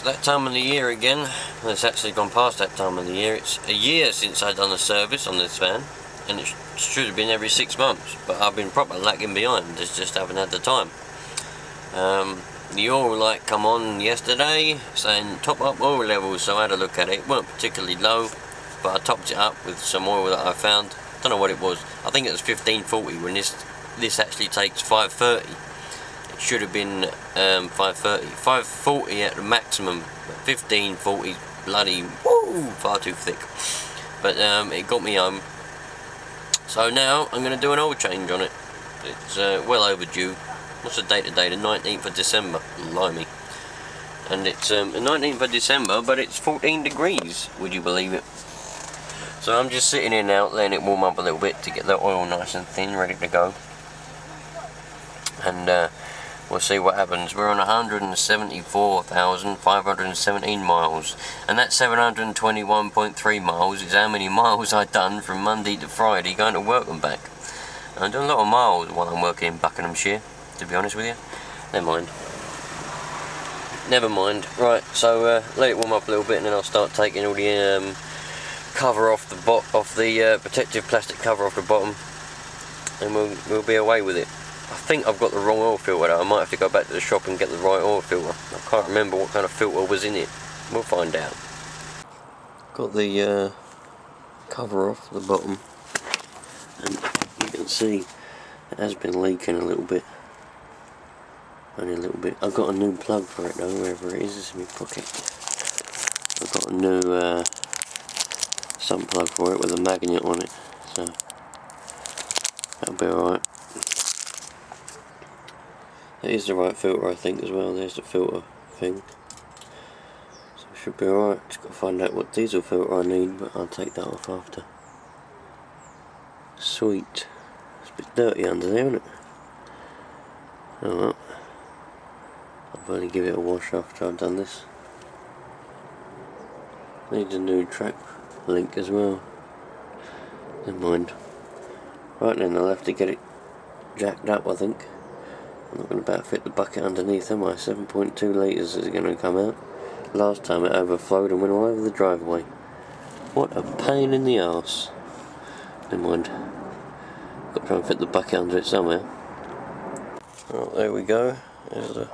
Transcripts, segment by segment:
that time of the year again. It's actually gone past that time of the year. It's a year since I've done a service on this van, and it should have been every 6 months, but I've been proper lagging behind, just haven't had the time. The oil light come on yesterday saying top up oil levels, so I had a look at it. It weren't particularly low, but I topped it up with some oil that I found. Don't know what it was. I think it was 1540 when this actually takes 530. It should have been 530, 540 at the maximum. 1540 bloody woo, far too thick. But it got me home. So now I'm going to do an oil change on it. It's well overdue. What's the date today? The 19th of December. Blimey. And it's the 19th of December, but it's 14 degrees. Would you believe it? So I'm just sitting here now, letting it warm up a little bit to get the oil nice and thin, ready to go. And we'll see what happens. We're on 174,517 miles, and that 721.3 miles is how many miles I've done from Monday to Friday going to work and back. And I do a lot of miles while I'm working in Buckinghamshire, to be honest with you. Never mind. Right, so let it warm up a little bit, and then I'll start taking all the cover off the protective plastic cover off the bottom, and we'll be away with it. I think I've got the wrong oil filter though. I might have to go back to the shop and get the right oil filter. I can't remember what kind of filter was in it. We'll find out. Got the cover off the bottom, and you can see it has been leaking a little bit. Only a little bit. I've got a new plug for it though, wherever it is. It's in my pocket. I've got a new sump plug for it with a magnet on it, so that'll be alright. It is the right filter, I think, as well. There's the filter thing, so it should be alright. Just got to find out what diesel filter I need, but I'll take that off after. Sweet. It's a bit dirty under there, isn't it? Alright. I'll probably give it a wash after I've done this. Needs a new track link as well. Never mind. Right then, I'll have to get it jacked up, I think. I'm not going to about fit the bucket underneath, am I? 7.2 litres is going to come out. Last time it overflowed and went all over the driveway. What a pain in the arse. Never mind. Got to try and fit the bucket under it somewhere. Oh, there we go. There's the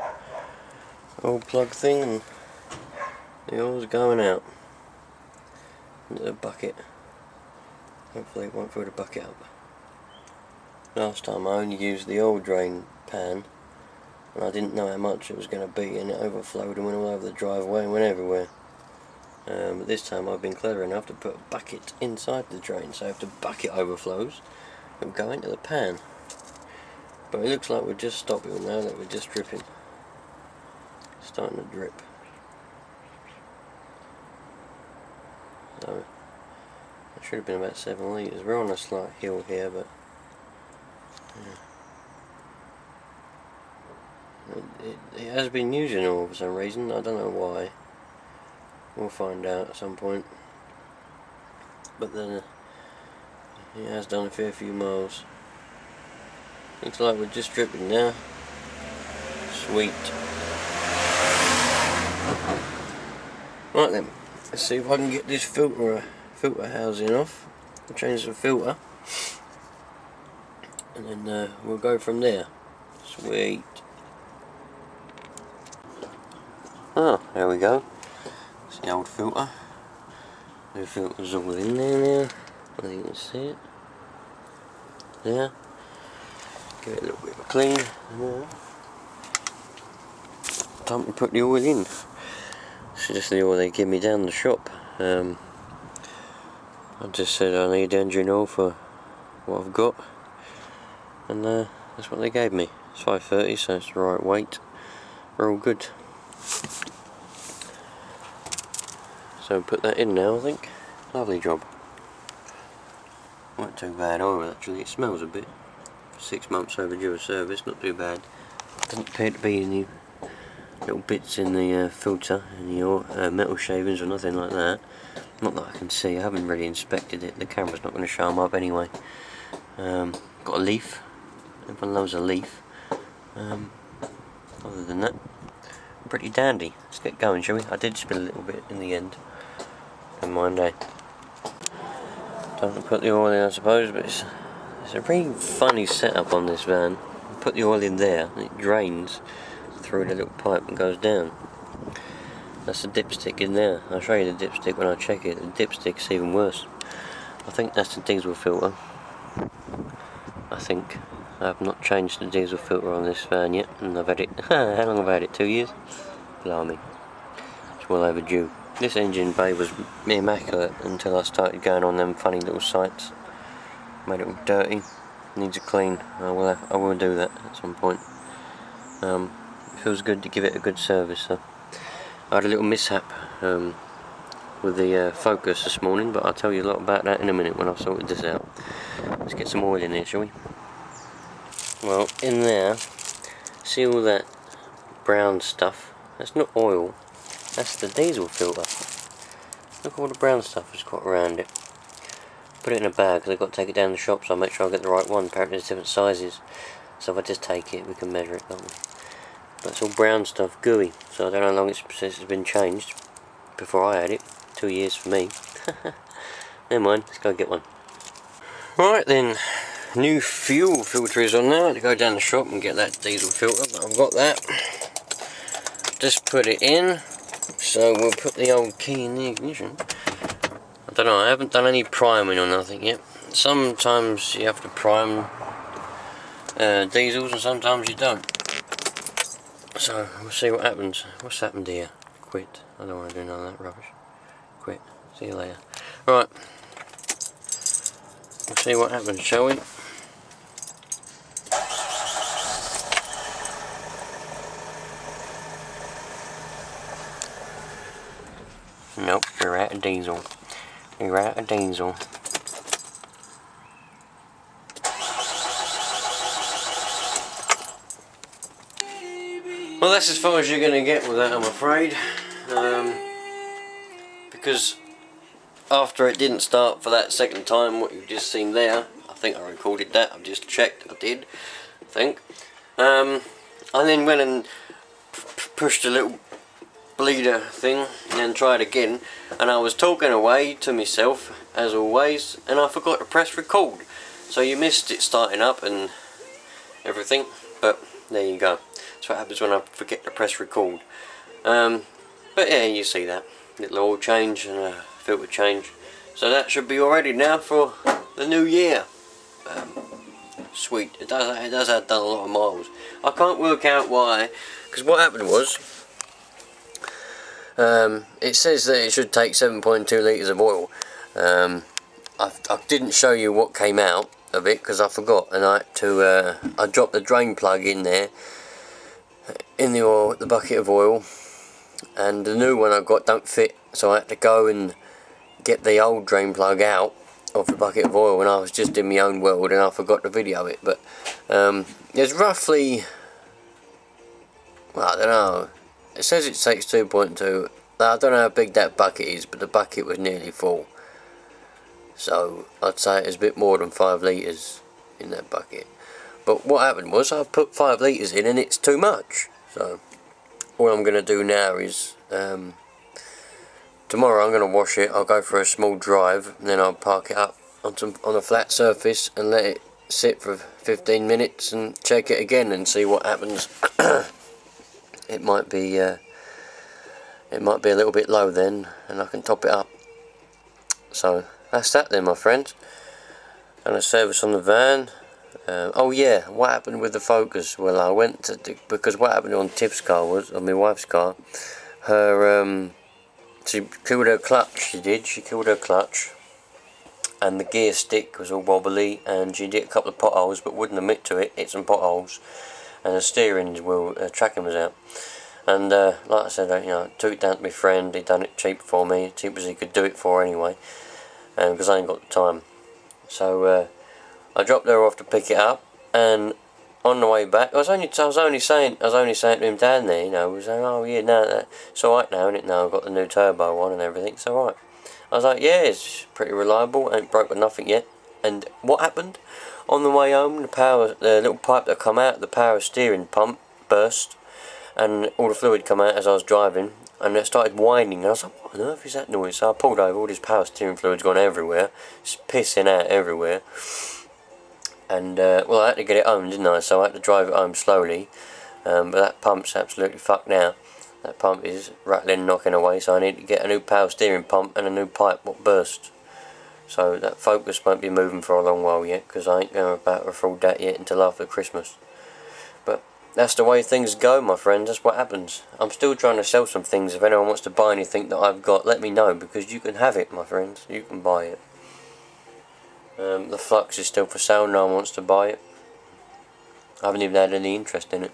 old plug thing, and the oil's going out into the bucket. Hopefully it won't fill the bucket up. Last time I only used the oil drain pan, and I didn't know how much it was going to be, and it overflowed and went all over the driveway and went everywhere. But this time I've been clever enough to put a bucket inside the drain, so if the bucket overflows, it'll go into the pan. But it looks like we're just stopping now, that we're just dripping. It's starting to drip. So it should have been about 7 litres. We're on a slight hill here, but yeah. It has been using oil for some reason. I don't know why. We'll find out at some point. But then it has done a fair few miles. Looks like we're just dripping now. Sweet. Right then, let's see if I can get this filter housing off. I'll change the filter, and then we'll go from there. Sweet. Oh, there we go. It's the old filter. The filter's all in there now. I think you can see it. There. Give it a little bit of a clean. There. Time to put the oil in. It's just the oil they give me down the shop. I just said I need engine oil for what I've got, and that's what they gave me. It's 530, so it's the right weight. We're all good. So put that in now, I think. Lovely job. Not too bad oil actually. It smells a bit. 6 months overdue a service, not too bad. Doesn't appear to be any little bits in the filter, any metal shavings or nothing like that. Not that I can see. I haven't really inspected it. The camera's not going to show them up anyway. Got a leaf. Everyone loves a leaf. Other than that, pretty dandy. Let's get going, shall we? I did spill a little bit in the end. Never mind, eh? Time to put the oil in, I suppose, but it's a pretty funny setup on this van. You put the oil in there, and it drains through the little pipe and goes down. That's the dipstick in there. I'll show you the dipstick when I check it. The dipstick's even worse. I think that's the diesel filter. I think. I have not changed the diesel filter on this van yet, and I've had it, how long have I had it? 2 years? Blimey. It's well overdue. This engine bay was immaculate until I started going on them funny little sites. Made it all dirty. Needs a clean. I will do that at some point. It feels good to give it a good service. So I had a little mishap with the Focus this morning, but I'll tell you a lot about that in a minute when I've sorted this out. Let's get some oil in here, shall we? Well, in there, see all that brown stuff? That's not oil, that's the diesel filter. Look at all the brown stuff that's got around it. Put it in a bag because I've got to take it down the shop, so I'll make sure I get the right one. Apparently there's different sizes, so if I just take it we can measure it, can't we? But it's all brown stuff, gooey, so I don't know how long it's been changed before I had it. 2 years for me. Never mind, let's go get one. Right then, new fuel filter is on now. I had to go down the shop and get that diesel filter, but I've got that. Just put it in, so we'll put the old key in the ignition. I don't know, I haven't done any priming or nothing yet. Sometimes you have to prime diesels and sometimes you don't. So we'll see what happens. What's happened here? Quit. I don't want to do none of that rubbish. Quit. See you later. Right. We'll see what happens, shall we? Nope, you're out of diesel. You're out of diesel. Well, that's as far as you're going to get with that, I'm afraid. Because after it didn't start for that second time, what you've just seen there, I think I recorded that, I've just checked, I did, I think. I then went and pushed a little bleeder thing and then tried again, and I was talking away to myself as always, and I forgot to press record, so you missed it starting up and everything, but there you go. That's what happens when I forget to press record. But yeah, you see that little oil change and a filter change, so that should be all ready now for the new year. Sweet. It does have done a lot of miles. I can't work out why, because what happened was, it says that it should take 7.2 litres of oil. I didn't show you what came out of it because I forgot, and I had to I dropped the drain plug in there in the oil, the bucket of oil, and the new one I got don't fit, so I had to go and get the old drain plug out of the bucket of oil, and I was just in my own world and I forgot to video it. But there's roughly, well, I don't know, it says it takes 2.2. I don't know how big that bucket is, but the bucket was nearly full, so I'd say it's a bit more than 5 litres in that bucket. But what happened was I put 5 litres in and it's too much, so all I'm going to do now is tomorrow I'm going to wash it. I'll go for a small drive and then I'll park it up on a flat surface and let it sit for 15 minutes and check it again and see what happens. It might be a little bit low then, and I can top it up. So that's that then, my friends. And a service on the van. Oh yeah, what happened with the Focus? Well, I went to because what happened on Tiff's car was, on my wife's car, her she killed her clutch. She killed her clutch, and the gear stick was all wobbly, and she did a couple of potholes but wouldn't admit to it. Hit some potholes, and the steering wheel tracking was out. And like I said, you know, took it down to my friend. He done it cheap for me, cheap as he could do it for anyway, because I ain't got the time. So I dropped her off to pick it up, and on the way back, I was only saying to him down there, you know, was saying, oh yeah, no, it's alright now, isn't it? Now I've got the new turbo on and everything, it's alright. I was like, yeah, it's pretty reliable, ain't broken nothing yet. And what happened? On the way home, the little pipe that come out, the power steering pump burst, and all the fluid come out as I was driving, and it started whining, and I was like, what on earth is that noise? So I pulled over, all this power steering fluid's gone everywhere, it's pissing out everywhere, and well, I had to get it home, didn't I? So I had to drive it home slowly, but that pump's absolutely fucked now. That pump is rattling, knocking away, so I need to get a new power steering pump and a new pipe what burst. So that Focus won't be moving for a long while yet, because I ain't going about to afford that yet until after Christmas. But that's the way things go, my friends, that's what happens. I'm still trying to sell some things. If anyone wants to buy anything that I've got, let me know, because you can have it, my friends. You can buy it. The Flux is still for sale, no one wants to buy it. I haven't even had any interest in it.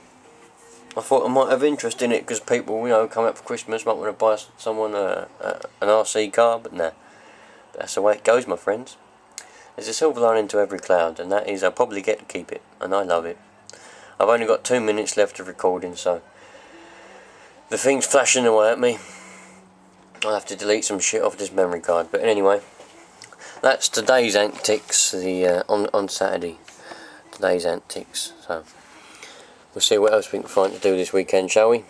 I thought I might have interest in it because people, you know, come up for Christmas, might want to buy someone an RC car, but nah. That's the way it goes, my friends. There's a silver lining to every cloud, and that is I'll probably get to keep it, and I love it. I've only got 2 minutes left of recording, so the thing's flashing away at me. I'll have to delete some shit off this memory card, but anyway, that's today's antics. On Saturday, today's antics. So we'll see what else we can find to do this weekend, shall we?